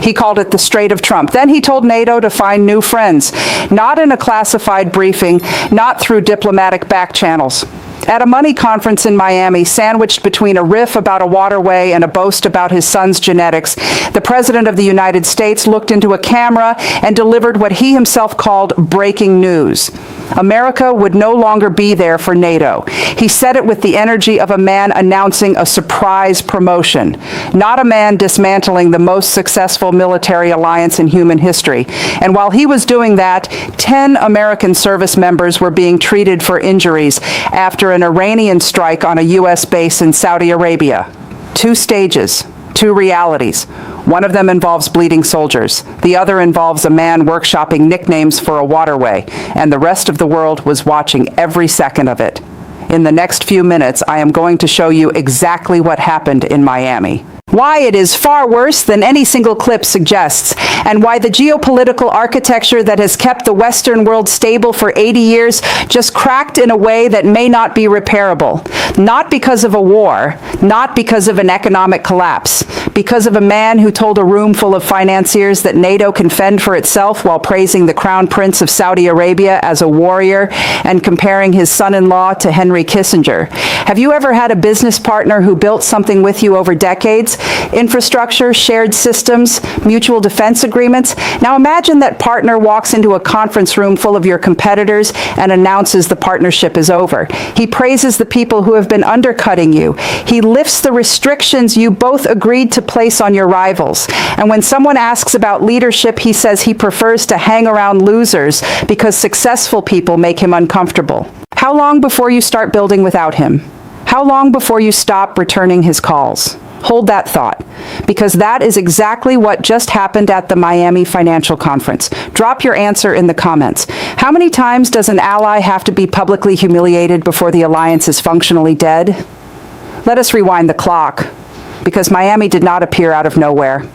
He called it the Strait of Trump. Then he told NATO to find new friends, not in a classified briefing, not through diplomatic back channels. At a money conference in Miami, sandwiched between a riff about a waterway and a boast about his son's genetics, the President of the United States looked into a camera and delivered what he himself called breaking news. America would no longer be there for NATO. He said it with the energy of a man announcing a surprise promotion, not a man dismantling the most successful military alliance in human history. And while he was doing that, 10 American service members were being treated for injuries after an Iranian strike on a U.S. base in Saudi Arabia. 2 stages, 2 realities. One of them involves bleeding soldiers. The other involves a man workshopping nicknames for a waterway, and the rest of the world was watching every second of it. In the next few minutes, I am going to show you exactly what happened in Miami. Why it is far worse than any single clip suggests, and why the geopolitical architecture that has kept the Western world stable for 80 years just cracked in a way that may not be repairable. Not because of a war, not because of an economic collapse, because of a man who told a room full of financiers that NATO can fend for itself while praising the Crown Prince of Saudi Arabia as a warrior and comparing his son-in-law to Henry Kissinger. Have you ever had a business partner who built something with you over decades? Infrastructure, shared systems, mutual defense agreements. Now imagine that partner walks into a conference room full of your competitors and announces the partnership is over. He praises the people who have been undercutting you. He lifts the restrictions you both agreed to place on your rivals. And when someone asks about leadership, he says he prefers to hang around losers because successful people make him uncomfortable. How long before you start building without him? How long before you stop returning his calls? Hold that thought, because that is exactly what just happened at the Miami Financial Conference. Drop your answer in the comments. How many times does an ally have to be publicly humiliated before the alliance is functionally dead? Let us rewind the clock, because Miami did not appear out of nowhere.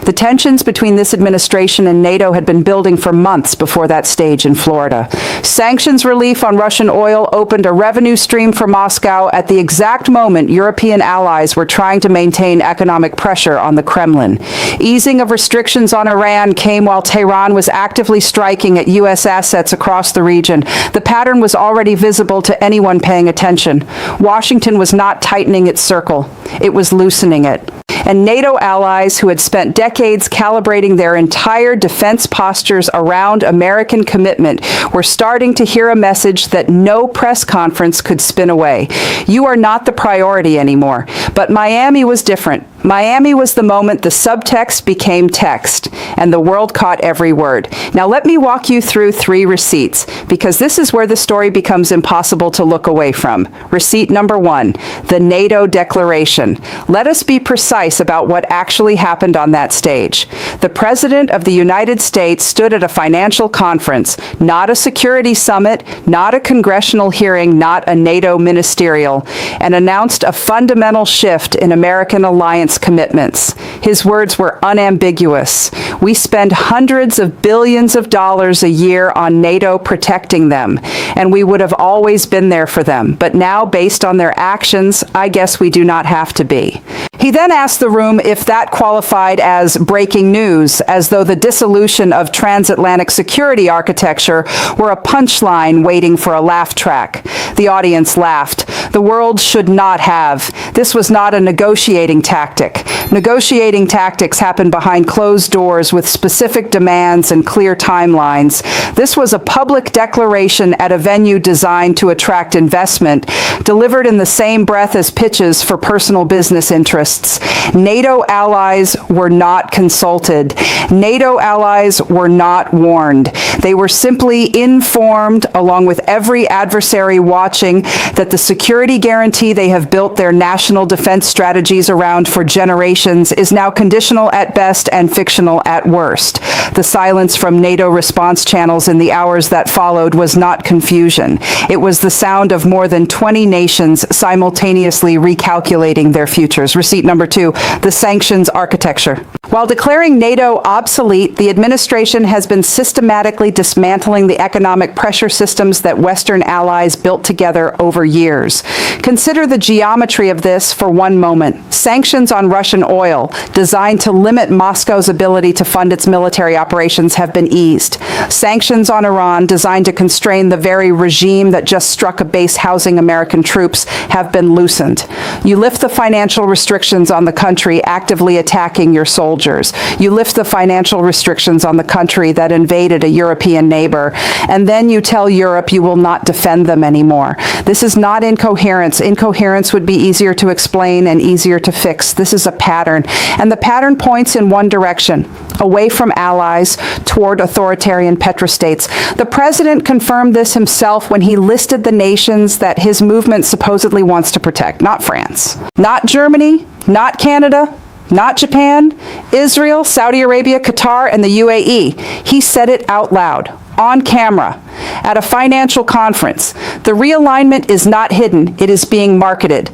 The tensions between this administration and NATO had been building for months before that stage in Florida. Sanctions relief on Russian oil opened a revenue stream for Moscow at the exact moment European allies were trying to maintain economic pressure on the Kremlin. Easing of restrictions on Iran came while Tehran was actively striking at U.S. assets across the region. The pattern was already visible to anyone paying attention. Washington was not tightening its circle. It was loosening it. And NATO allies who had spent decades calibrating their entire defense postures around American commitment were starting to hear a message that no press conference could spin away. You are not the priority anymore. But Miami was different. Miami was the moment the subtext became text, and the world caught every word. Now let me walk you through 3 receipts, because this is where the story becomes impossible to look away from. Receipt number 1, the NATO declaration. Let us be precise about what actually happened on that stage. The President of the United States stood at a financial conference, not a security summit, not a congressional hearing, not a NATO ministerial, and announced a fundamental shift in American alliance commitments. His words were unambiguous. We spend hundreds of billions of dollars a year on NATO protecting them, and we would have always been there for them. But now, based on their actions, I guess we do not have to be. He then asked the room if that qualified as breaking news, as though the dissolution of transatlantic security architecture were a punchline waiting for a laugh track. The audience laughed. The world should not have. This was not a negotiating tactic. Negotiating tactics happen behind closed doors with specific demands and clear timelines. This was a public declaration at a venue designed to attract investment, delivered in the same breath as pitches for personal business interests. NATO allies were not consulted. NATO allies were not warned. They were simply informed, along with every adversary watching, that the security guarantee they have built their national defense strategies around for generations is now conditional at best and fictional at worst. The silence from NATO response channels in the hours that followed was not confusion. It was the sound of more than 20 nations simultaneously recalculating their futures. Receipt number 2, the sanctions architecture. While declaring NATO obsolete, the administration has been systematically dismantling the economic pressure systems that Western allies built together over years. Consider the geometry of this for one moment. Sanctions on Russian oil, designed to limit Moscow's ability to fund its military operations, have been eased. Sanctions on Iran, designed to constrain the very regime that just struck a base housing American troops, have been loosened. You lift the financial restrictions on the country actively attacking your soldiers. You lift the financial restrictions on the country that invaded a European neighbor, and then you tell Europe you will not defend them anymore. This is not incoherence. Incoherence would be easier to explain and easier to fix. This is a pattern, and the pattern points in one direction, away from allies toward authoritarian petrostates. The president confirmed this himself when he listed the nations that his movement supposedly wants to protect. Not France, not Germany, not Canada, not Japan, Israel, Saudi Arabia, Qatar, and the UAE. He said it out loud, on camera, at a financial conference. The realignment is not hidden, it is being marketed.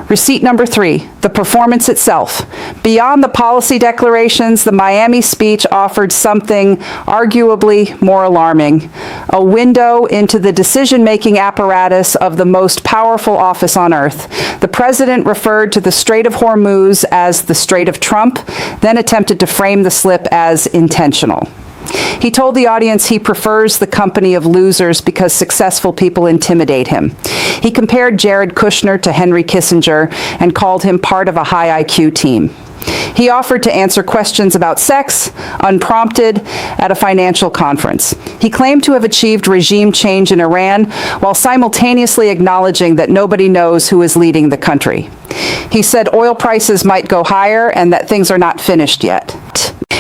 Receipt number 3, the performance itself. Beyond the policy declarations, the Miami speech offered something arguably more alarming, a window into the decision-making apparatus of the most powerful office on earth. The president referred to the Strait of Hormuz as the Strait of Trump, then attempted to frame the slip as intentional. He told the audience he prefers the company of losers because successful people intimidate him. He compared Jared Kushner to Henry Kissinger and called him part of a high IQ team. He offered to answer questions about sex, unprompted, at a financial conference. He claimed to have achieved regime change in Iran while simultaneously acknowledging that nobody knows who is leading the country. He said oil prices might go higher and that things are not finished yet.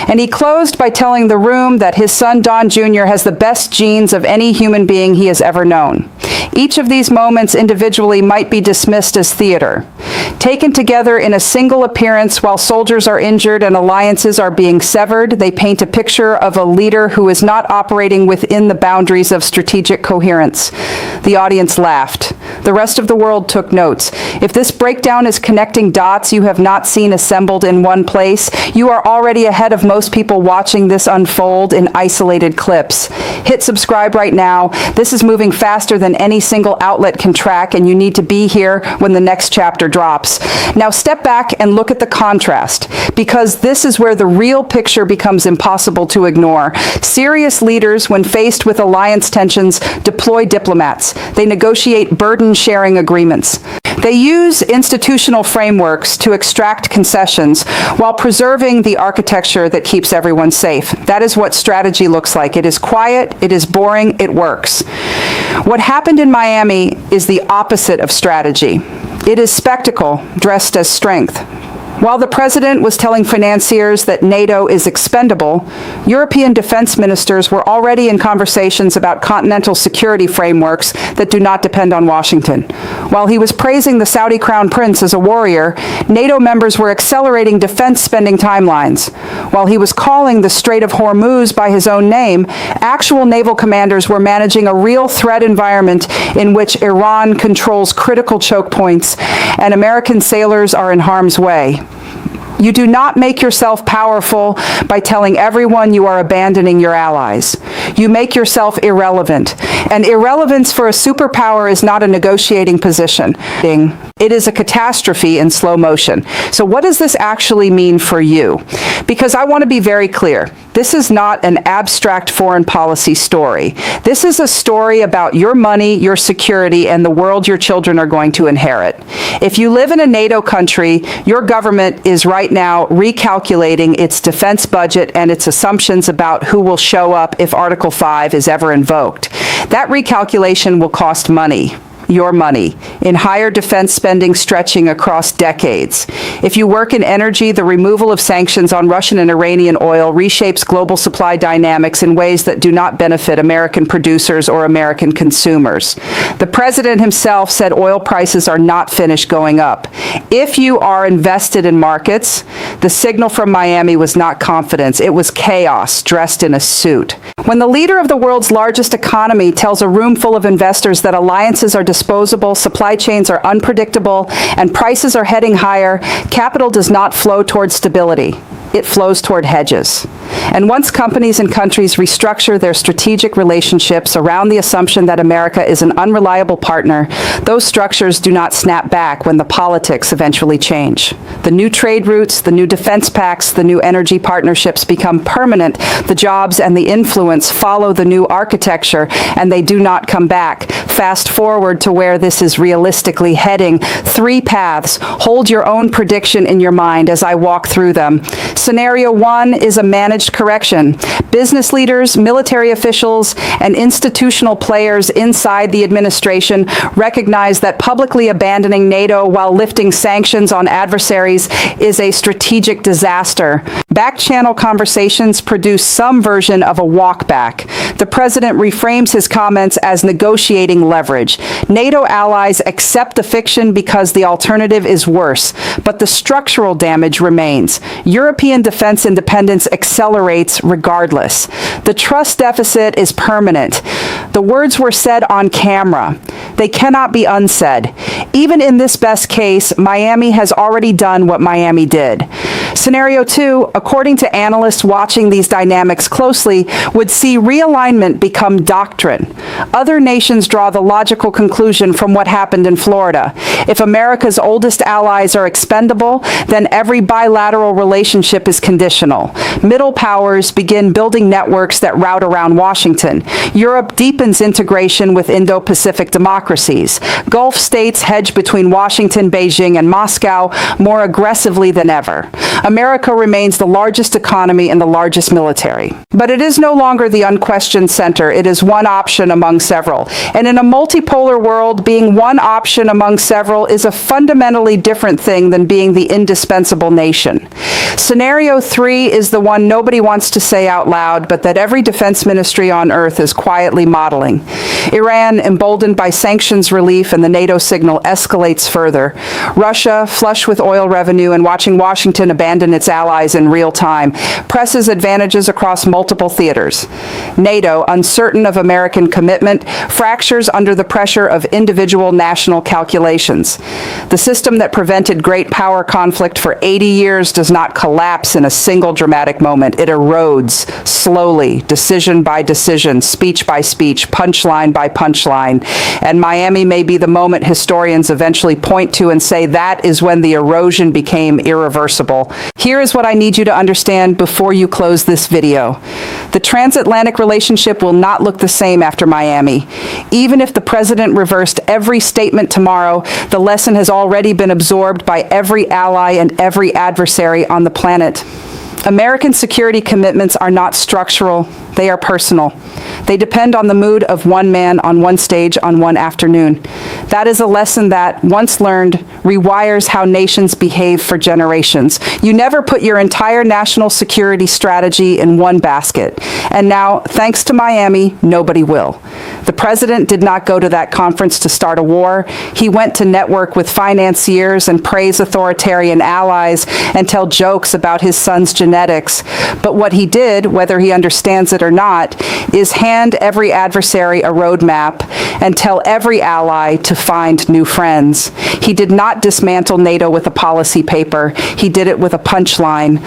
And he closed by telling the room that his son Don Jr. has the best genes of any human being he has ever known. Each of these moments individually might be dismissed as theater. Taken together in a single appearance while soldiers are injured and alliances are being severed, they paint a picture of a leader who is not operating within the boundaries of strategic coherence. The audience laughed. The rest of the world took notes. If this breakdown is connecting dots you have not seen assembled in one place, you are already ahead of most people watching this unfold in isolated clips. Hit subscribe right now. This is moving faster than any single outlet can track, and you need to be here when the next chapter drops. Now step back and look at the contrast, because this is where the real picture becomes impossible to ignore. Serious leaders, when faced with alliance tensions, deploy diplomats. They negotiate burden-sharing agreements. They use institutional frameworks to extract concessions while preserving the architecture that keeps everyone safe. That is what strategy looks like. It is quiet, it is boring, it works. What happened in Miami is the opposite of strategy. It is spectacle dressed as strength. While the president was telling financiers that NATO is expendable, European defense ministers were already in conversations about continental security frameworks that do not depend on Washington. While he was praising the Saudi crown prince as a warrior, NATO members were accelerating defense spending timelines. While he was calling the Strait of Hormuz by his own name, actual naval commanders were managing a real threat environment in which Iran controls critical choke points and American sailors are in harm's way. You do not make yourself powerful by telling everyone you are abandoning your allies. You make yourself irrelevant. And irrelevance for a superpower is not a negotiating position. It is a catastrophe in slow motion. So what does this actually mean for you? Because I want to be very clear. This is not an abstract foreign policy story. This is a story about your money, your security, and the world your children are going to inherit. If you live in a NATO country, your government is right now recalculating its defense budget and its assumptions about who will show up if Article 5 is ever invoked. That recalculation will cost money. Your money, in higher defense spending stretching across decades. If you work in energy, the removal of sanctions on Russian and Iranian oil reshapes global supply dynamics in ways that do not benefit American producers or American consumers. The president himself said oil prices are not finished going up. If you are invested in markets, the signal from Miami was not confidence. It was chaos dressed in a suit. When the leader of the world's largest economy tells a room full of investors that alliances are disposable, supply chains are unpredictable, and prices are heading higher, capital does not flow toward stability. It flows toward hedges. And once companies and countries restructure their strategic relationships around the assumption that America is an unreliable partner, those structures do not snap back when the politics eventually change. The new trade routes, the new defense pacts, the new energy partnerships become permanent. The jobs and the influence follow the new architecture, and they do not come back. Fast forward to where this is realistically heading. 3 paths. Hold your own prediction in your mind as I walk through them. Scenario 1 is a managed correction. Business leaders, military officials, and institutional players inside the administration recognize that publicly abandoning NATO while lifting sanctions on adversaries is a strategic disaster. Back-channel conversations produce some version of a walk-back. The president reframes his comments as negotiating leverage. NATO allies accept the fiction because the alternative is worse, but the structural damage remains. European defense independence accelerates regardless. The trust deficit is permanent. The words were said on camera. They cannot be unsaid. Even in this best case, Miami has already done what Miami did. Scenario 2, according to analysts watching these dynamics closely, would see realignment become doctrine. Other nations draw the logical conclusion from what happened in Florida. If America's oldest allies are expendable, then every bilateral relationship is conditional. Middle powers begin building networks that route around Washington. Europe deepens integration with Indo-Pacific democracies. Gulf states hedge between Washington, Beijing, and Moscow more aggressively than ever. America remains the largest economy and the largest military. But it is no longer the unquestioned center. It is one option among several. And in a multipolar world, being one option among several is a fundamentally different thing than being the indispensable nation. Scenario 3 is the one nobody wants to say out loud, but that every defense ministry on earth is quietly modeling. Iran, emboldened by sanctions relief and the NATO signal, escalates further. Russia, flush with oil revenue and watching Washington abandon its allies in real time, presses advantages across multiple theaters. NATO, uncertain of American commitment, fractures under the pressure of individual national calculations. The system that prevented great power conflict for 80 years does not collapse in a single dramatic moment. It erodes slowly, decision by decision, speech by speech, punchline by punchline. And Miami may be the moment historians eventually point to and say that is when the erosion became irreversible. Here is what I need you to understand before you close this video. The transatlantic relationship will not look the same after Miami. Even if the president reversed every statement tomorrow, the lesson has already been absorbed by every ally and every adversary on the planet. American security commitments are not structural, they are personal. They depend on the mood of one man on one stage on one afternoon. That is a lesson that, once learned, rewires how nations behave for generations. You never put your entire national security strategy in one basket. And now, thanks to Miami, nobody will. The president did not go to that conference to start a war. He went to network with financiers and praise authoritarian allies and tell jokes about his son's genetics. But what he did, whether he understands it or not, is hand every adversary a roadmap and tell every ally to find new friends. He did not dismantle NATO with a policy paper. He did it with a punchline.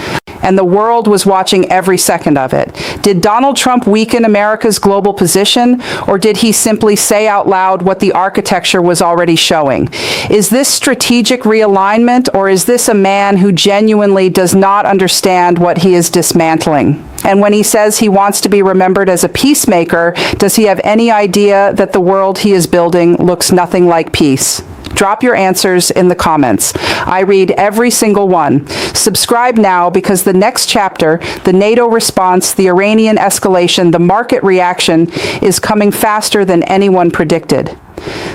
And the world was watching every second of it. Did Donald Trump weaken America's global position, or did he simply say out loud what the architecture was already showing? Is this strategic realignment, or is this a man who genuinely does not understand what he is dismantling? And when he says he wants to be remembered as a peacemaker, does he have any idea that the world he is building looks nothing like peace? Drop your answers in the comments. I read every single one. Subscribe now, because the next chapter, the NATO response, the Iranian escalation, the market reaction, is coming faster than anyone predicted.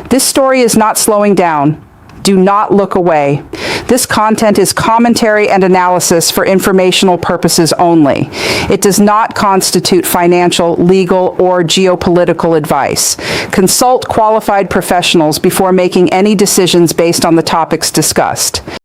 This story is not slowing down. Do not look away. This content is commentary and analysis for informational purposes only. It does not constitute financial, legal, or geopolitical advice. Consult qualified professionals before making any decisions based on the topics discussed.